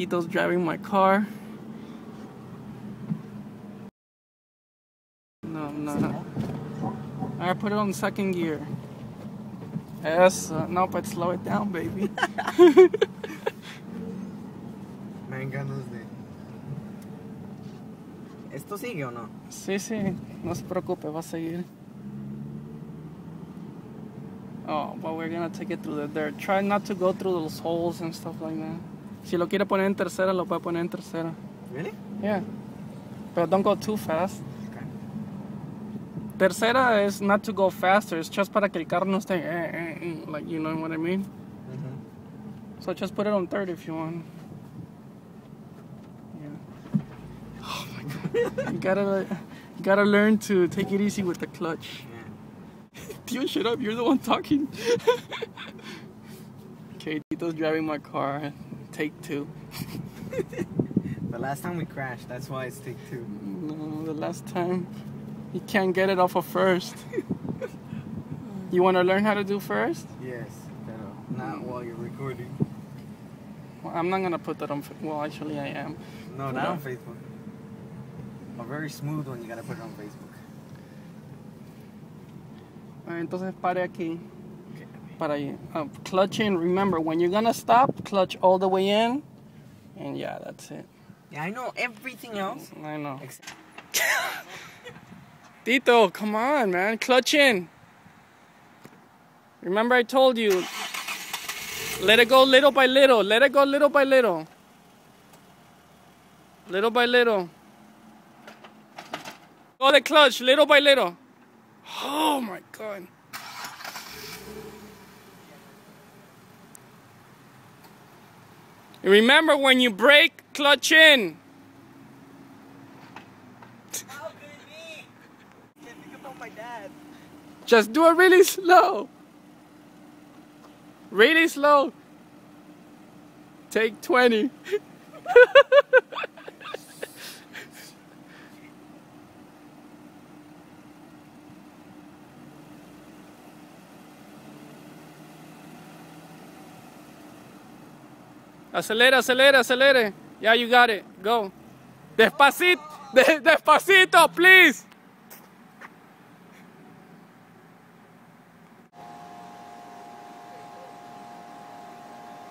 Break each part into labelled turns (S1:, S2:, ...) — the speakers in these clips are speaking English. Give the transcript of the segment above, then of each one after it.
S1: Tito's driving my car. No. I put it on second gear. Yes, no, but slow it down, baby.
S2: Me dan ganas de... ¿Esto sigue o no?
S1: Sí, no se preocupe, va a seguir. Oh, but we're gonna take it through the dirt. Try not to go through those holes and stuff like that. Si lo quiere poner en tercera, lo puede poner en tercera.
S2: Really?
S1: Yeah. But don't go too fast. Okay. Tercera is not to go faster. It's just para que el carro no esté like, you know what I mean? Mm-hmm. So just put it on third if you want. Yeah. Oh my God. You gotta learn to take it easy with the clutch. Tio, shut up, you're the one talking. Okay, Tito's driving my car. Take two.
S2: The last time we crashed, that's why it's take two.
S1: No, the last time he can't get it off of first. You want to learn how to do first?
S2: Yes, pero not while you're recording.
S1: Well, I'm not going to put that on Facebook. Well, actually I am.
S2: No, not on Facebook. A very smooth one, you got to put it on Facebook.
S1: Entonces pare aquí. Para ahí. Clutch in. Remember, when you're gonna stop, clutch all the way in. And yeah, that's it.
S2: Yeah, I know everything else.
S1: I know. Tito, come on, man. Clutch in. Remember I told you. Let it go little by little. Let it go little by little. Little by little. Go the clutch, little by little. Oh my God. Remember, when you brake, clutch in.
S2: How could it be? Can't think about my dad.
S1: Just do it really slow. Really slow. Take 20. Acelera, acelera, acelere. Yeah, you got it. Go. Despacito, despacito, please.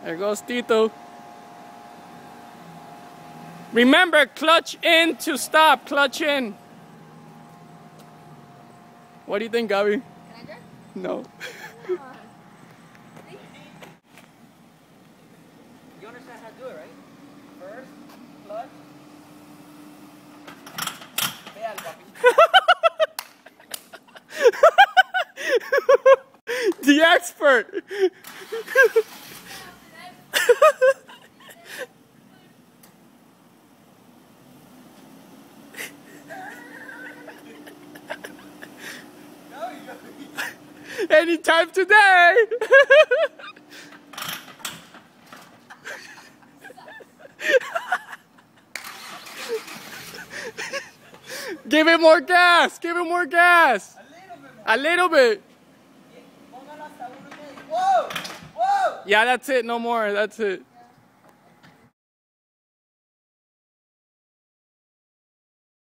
S1: There goes Tito. Remember, clutch in to stop. Clutch in. What do you think, Gaby?
S3: Can I drive?
S1: No.
S2: You understand how to do it, right? First, clutch. Vean, papi.
S1: The expert. Anytime today. Give it more gas. Give it more gas. A little bit.
S2: Whoa! Whoa!
S1: Yeah, that's it. No more. That's it.